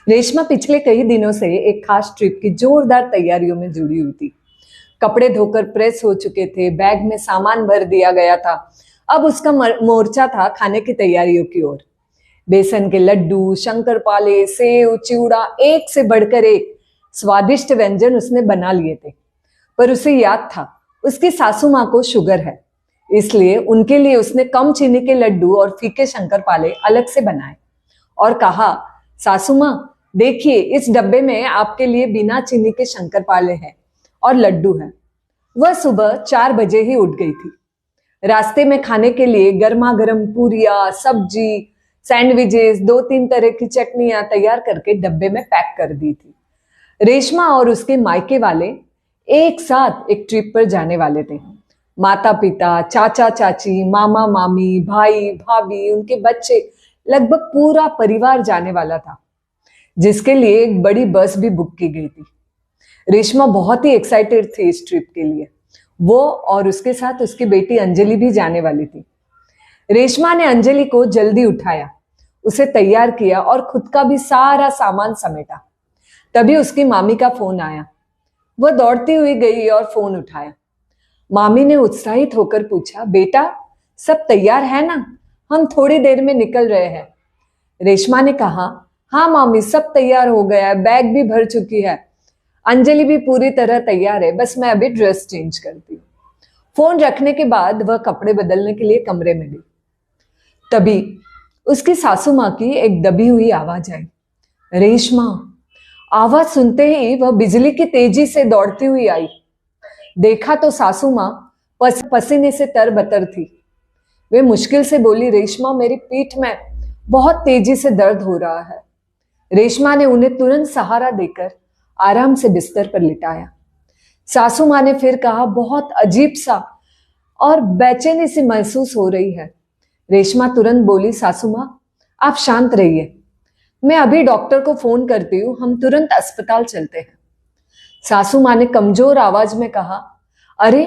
रेशमा पिछले कई दिनों से एक खास ट्रिप की जोरदार तैयारियों में जुड़ी हुई थी। कपड़े धोकर प्रेस हो चुके थे, बैग में सामान भर दिया गया था। अब उसका मोर्चा था खाने की तैयारियों की ओर। बेसन के लड्डू, शंकरपाले, सेव, चिवड़ा, एक से बढ़कर एक स्वादिष्ट व्यंजन उसने बना लिए थे। पर उसे याद था उसकी सासू माँ को शुगर है, इसलिए उनके लिए उसने कम चीनी के लड्डू और फीके शंकरपाले अलग से बनाए और कहा, सासू माँ देखिए, इस डब्बे में आपके लिए बिना चीनी के शंकरपाले हैं और लड्डू है। वह सुबह 4 बजे ही उठ गई थी। रास्ते में खाने के लिए गर्मा गर्म पूरियां, सब्जी, सैंडविचेस, 2-3 तरह की चटनियां तैयार करके डब्बे में पैक कर दी थी। रेशमा और उसके मायके वाले एक साथ एक ट्रिप पर जाने वाले थे। माता पिता, चाचा चाची, मामा मामी, भाई भाभी, उनके बच्चे, लगभग पूरा परिवार जाने वाला था, जिसके लिए एक बड़ी बस भी बुक की गई थी। रेशमा बहुत ही एक्साइटेड थी इस ट्रिप के लिए। वो और उसके साथ उसकी बेटी अंजलि भी जाने वाली थी। रेशमा ने अंजलि को जल्दी उठाया, उसे तैयार किया और खुद का भी सारा सामान समेटा। तभी उसकी मामी का फोन आया। वह दौड़ती हुई गई और फोन उठाया। मामी ने उत्साहित होकर पूछा, बेटा सब तैयार है ना? हम थोड़ी देर में निकल रहे हैं। रेशमा ने कहा, हाँ मामी, सब तैयार हो गया है, बैग भी भर चुकी है, अंजलि भी पूरी तरह तैयार है, बस मैं अभी ड्रेस चेंज करती हूँ। फोन रखने के बाद वह कपड़े बदलने के लिए कमरे में गई। तभी उसकी सासू माँ की एक दबी हुई आवाज आई, रेशमा। आवाज सुनते ही वह बिजली की तेजी से दौड़ती हुई आई। देखा तो सासू माँ पसीने से तरबतर थी। वे मुश्किल से बोली, रेशमा मेरी पीठ में बहुत तेजी से दर्द हो रहा है। रेशमा ने उन्हें तुरंत सहारा देकर आराम से बिस्तर पर लिटाया। सासू माँ ने फिर कहा, बहुत अजीब सा और बेचैनी सी महसूस हो रही है। रेशमा तुरंत बोली, सासू माँ आप शांत रहिए, मैं अभी डॉक्टर को फोन करती हूँ, हम तुरंत अस्पताल चलते हैं। सासू माँ ने कमजोर आवाज में कहा, अरे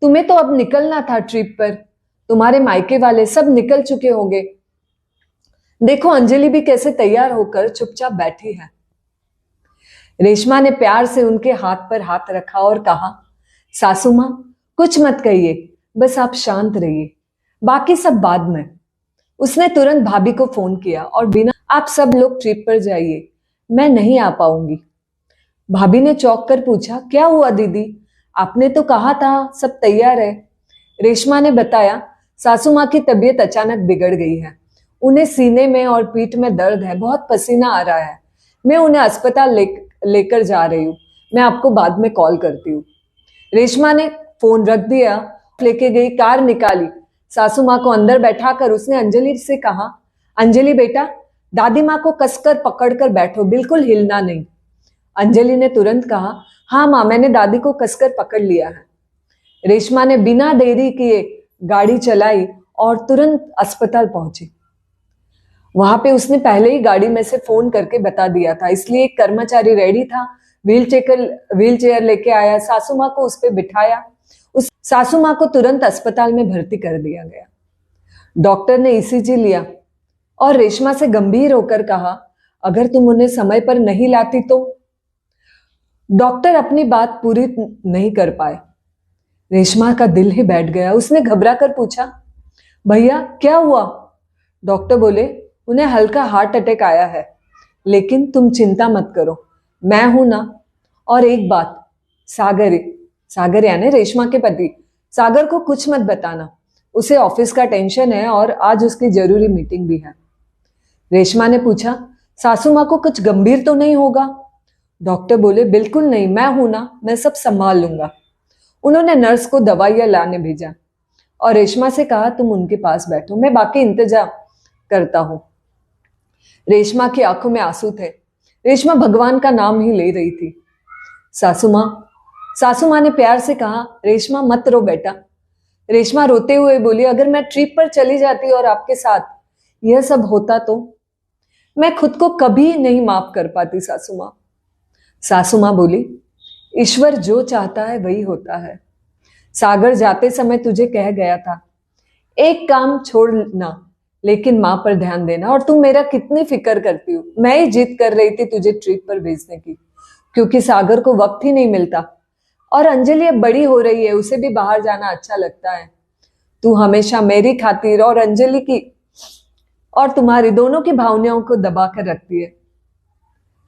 तुम्हें तो अब निकलना था ट्रिप पर, तुम्हारे मायके वाले सब निकल चुके होंगे। देखो अंजलि भी कैसे तैयार होकर चुपचाप बैठी है। रेशमा ने प्यार से उनके हाथ पर हाथ रखा और कहा, सासू माँ कुछ मत कहिए, बस आप शांत रहिए, बाकी सब बाद में। उसने तुरंत भाभी को फोन किया और बिना, आप सब लोग ट्रिप पर जाइए, मैं नहीं आ पाऊंगी। भाभी ने चौंक कर पूछा, क्या हुआ दीदी? आपने तो कहा था सब तैयार है। रेशमा ने बताया, सासू माँ की तबीयत अचानक बिगड़ गई है, उन्हें सीने में और पीठ में दर्द है, बहुत पसीना आ रहा है, मैं उन्हें अस्पताल लेकर जा रही हूँ, मैं आपको बाद में कॉल करती हूँ। रेशमा ने फोन रख दिया, लेके गई, कार निकाली, सासू माँ को अंदर बैठाकर उसने अंजलि से कहा, अंजलि बेटा दादी माँ को कसकर पकड़कर बैठो, बिल्कुल हिलना नहीं। अंजलि ने तुरंत कहा, हाँ माँ, मैंने दादी को कसकर पकड़ लिया है। रेशमा ने बिना देरी किए गाड़ी चलाई और तुरंत अस्पताल पहुंची। वहां पे उसने पहले ही गाड़ी में से फोन करके बता दिया था, इसलिए एक कर्मचारी रेडी था, व्हील चेयर लेके आया, सासू माँ को उस पर बिठाया। उस सासू माँ को तुरंत अस्पताल में भर्ती कर दिया गया। डॉक्टर ने ईसीजी लिया और रेशमा से गंभीर होकर कहा, अगर तुम उन्हें समय पर नहीं लाती तो। डॉक्टर अपनी बात पूरी नहीं कर पाए। रेशमा का दिल ही बैठ गया। उसने घबरा कर पूछा, भैया क्या हुआ? डॉक्टर बोले, उन्हें हल्का हार्ट अटैक आया है, लेकिन तुम चिंता मत करो, मैं हूं ना। और एक बात, सागर यानी रेशमा के पति, सागर को कुछ मत बताना, उसे ऑफिस का टेंशन है और आज उसकी जरूरी मीटिंग भी है। रेशमा ने पूछा, सासू माँ को कुछ गंभीर तो नहीं होगा? डॉक्टर बोले, बिल्कुल नहीं, मैं हूं ना, मैं सब संभाल लूंगा। उन्होंने नर्स को दवाइयां लाने भेजा और रेशमा से कहा, तुम उनके पास बैठो, मैं बाकी इंतजाम करता हूं। रेशमा की आंखों में आंसू थे। रेशमा भगवान का नाम ही ले रही थी। सासू माँ ने प्यार से कहा, रेशमा मत रो बेटा। रेशमा रोते हुए बोली, अगर मैं ट्रिप पर चली जाती और आपके साथ यह सब होता तो मैं खुद को कभी नहीं माफ कर पाती सासू माँ। सासू माँ बोली, ईश्वर जो चाहता है वही होता है। सागर जाते समय तुझे कह गया था, एक काम छोड़ना, लेकिन माँ पर ध्यान देना। और तुम मेरा कितनी फिक्र करती हो। मैं ही जिद कर रही थी तुझे ट्रिप पर भेजने की, क्योंकि सागर को वक्त ही नहीं मिलता। और अंजलि अब बड़ी हो रही है, उसे भी बाहर जाना अच्छा लगता है। तू हमेशा मेरी खातिर और अंजलि की और तुम्हारी दोनों की भावनाओं को दबा कर रखती है।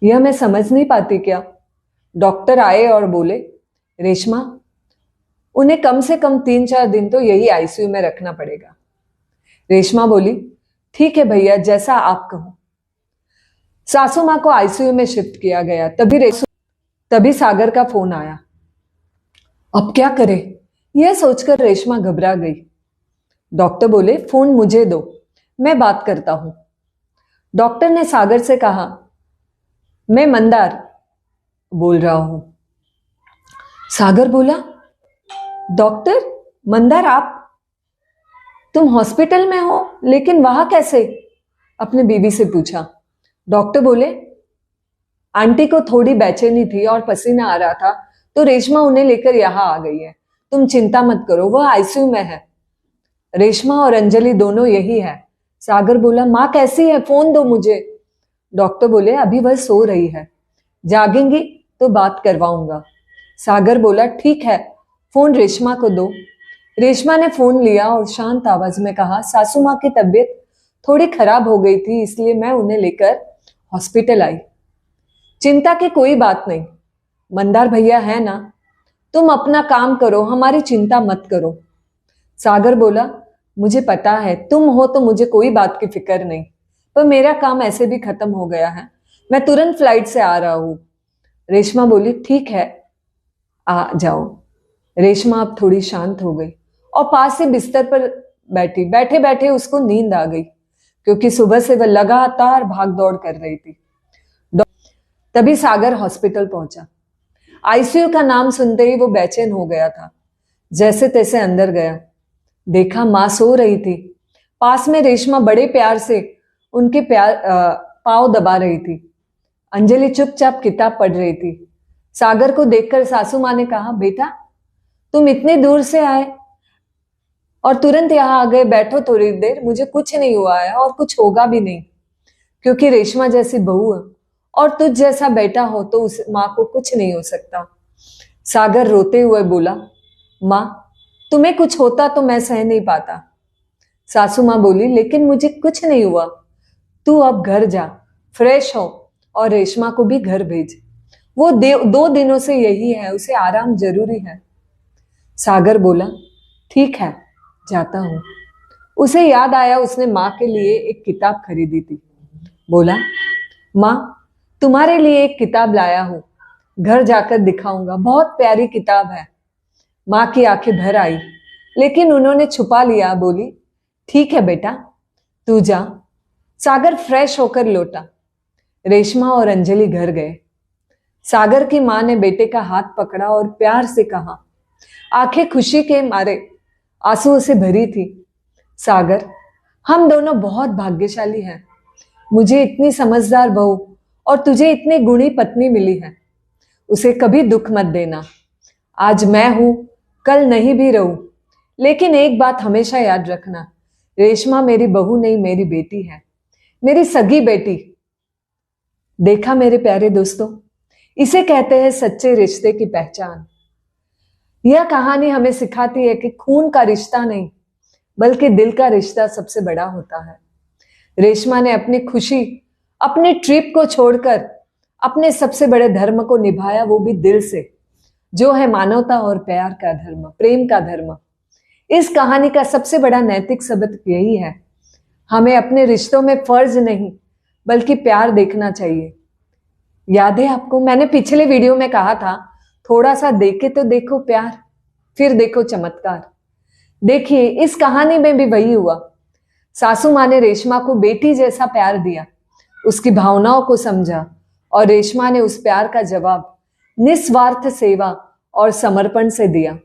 यह मैं समझ नहीं पाती क्या? डॉक्टर आए और बोले, रेशमा, उन्हें कम से कम 3-4 दिन तो यही आईसीयू में रखना पड़ेगा। रेशमा बोली, ठीक है भैया, जैसा आप कहो। सासू माँ को आईसीयू में शिफ्ट किया गया। तभी सागर का फोन आया। अब क्या करे, यह सोचकर रेशमा घबरा गई। डॉक्टर बोले, फोन मुझे दो, मैं बात करता हूं। डॉक्टर ने सागर से कहा, मैं मंदार बोल रहा हूं। सागर बोला, डॉक्टर मंदार आप? तुम हॉस्पिटल में हो, लेकिन वहां कैसे? अपने बीवी से पूछा। डॉक्टर बोले, आंटी को थोड़ी बेचैनी थी और पसीना आ रहा था, तो रेशमा उन्हें लेकर यहां आ गई है। तुम चिंता मत करो, वह आईसीयू में है। रेशमा और अंजलि दोनों यही है। सागर बोला, माँ कैसी है, फोन दो मुझे। डॉक्टर बोले, अभी वह सो रही है, जागेंगी तो बात करवाऊंगा। सागर बोला, ठीक है, फोन रेशमा को दो। रेशमा ने फोन लिया और शांत आवाज में कहा, सासू माँ की तबीयत थोड़ी खराब हो गई थी, इसलिए मैं उन्हें लेकर हॉस्पिटल आई। चिंता की कोई बात नहीं, मंदार भैया है ना, तुम अपना काम करो, हमारी चिंता मत करो। सागर बोला, मुझे पता है, तुम हो तो मुझे कोई बात की फिक्र नहीं, पर मेरा काम ऐसे भी खत्म हो गया है, मैं तुरंत फ्लाइट से आ रहा हूं। रेशमा बोली, ठीक है, आ जाओ। रेशमा अब थोड़ी शांत हो गई और पास से बिस्तर पर बैठी। बैठे बैठे उसको नींद आ गई, क्योंकि सुबह से वह लगातार भाग दौड़ कर रही थी। तभी सागर हॉस्पिटल पहुंचा। आईसीयू का नाम सुनते ही वो बेचैन हो गया था। जैसे तैसे अंदर गया, देखा माँ सो रही थी। पास में रेशमा बड़े प्यार से उनके पाँव दबा रही थी। अंजलि चुपचाप किताब पढ़ रही थी। सागर को देखकर सासू माँ ने कहा, बेटा तुम इतनी दूर से आए और तुरंत यहाँ आ गए, बैठो थोड़ी देर, मुझे कुछ नहीं हुआ है और कुछ होगा भी नहीं, क्योंकि रेशमा जैसी बहू है और तुझ जैसा बेटा हो तो उस माँ को कुछ नहीं हो सकता। सागर रोते हुए बोला, माँ तुम्हें कुछ होता तो मैं सह नहीं पाता। सासू माँ बोली, लेकिन मुझे कुछ नहीं हुआ, तू अब घर जा, फ्रेश हो और रेशमा को भी घर भेज, वो 2 दिनों से यही है, उसे आराम जरूरी है। सागर बोला, ठीक है, जाता हूं। उसे याद आया उसने माँ के लिए एक किताब खरीदी थी। बोला, माँ तुम्हारे लिए एक किताब लाया हूं, घर जाकर दिखाऊंगा, बहुत प्यारी किताब है। माँ की आंखें भर आई, लेकिन उन्होंने छुपा लिया। बोली, ठीक है बेटा, तू जा। सागर फ्रेश होकर लौटा। रेशमा और अंजलि घर गए। सागर की माँ ने बेटे का हाथ पकड़ा और प्यार से कहा, आंखें खुशी के मारे आंसुओं से भरी थी, सागर हम दोनों बहुत भाग्यशाली हैं। मुझे इतनी समझदार बहू और तुझे इतनी गुणी पत्नी मिली है। उसे कभी दुख मत देना। आज मैं हूं, कल नहीं भी रहूं, लेकिन एक बात हमेशा याद रखना, रेशमा मेरी बहू नहीं, मेरी बेटी है, मेरी सगी बेटी। देखा मेरे प्यारे दोस्तों, इसे कहते हैं सच्चे रिश्ते की पहचान। यह कहानी हमें सिखाती है कि खून का रिश्ता नहीं, बल्कि दिल का रिश्ता सबसे बड़ा होता है। रेशमा ने अपनी खुशी, अपनी ट्रिप को छोड़कर अपने सबसे बड़े धर्म को निभाया, वो भी दिल से, जो है मानवता और प्यार का धर्म, प्रेम का धर्म। इस कहानी का सबसे बड़ा नैतिक सबक यही है, हमें अपने रिश्तों में फर्ज नहीं बल्कि प्यार देखना चाहिए। याद है आपको, मैंने पिछले वीडियो में कहा था, थोड़ा सा देखे तो देखो प्यार, फिर देखो चमत्कार। देखिए इस कहानी में भी वही हुआ। सासू माँ ने रेशमा को बेटी जैसा प्यार दिया, उसकी भावनाओं को समझा और रेशमा ने उस प्यार का जवाब निस्वार्थ सेवा और समर्पण से दिया।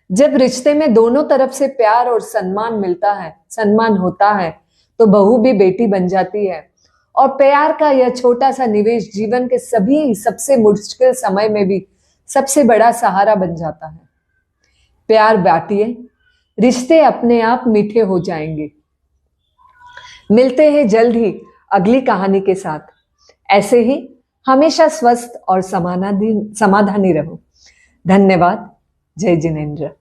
जब रिश्ते में दोनों तरफ से प्यार और सम्मान मिलता है, सम्मान होता है, तो बहू भी बेटी बन जाती है और प्यार का यह छोटा सा निवेश जीवन के सभी सबसे मुश्किल समय में भी सबसे बड़ा सहारा बन जाता है। प्यार बांटिए, रिश्ते अपने आप मीठे हो जाएंगे। मिलते हैं जल्द ही अगली कहानी के साथ। ऐसे ही हमेशा स्वस्थ और समाधानी रहो। धन्यवाद। जय जिनेंद्र।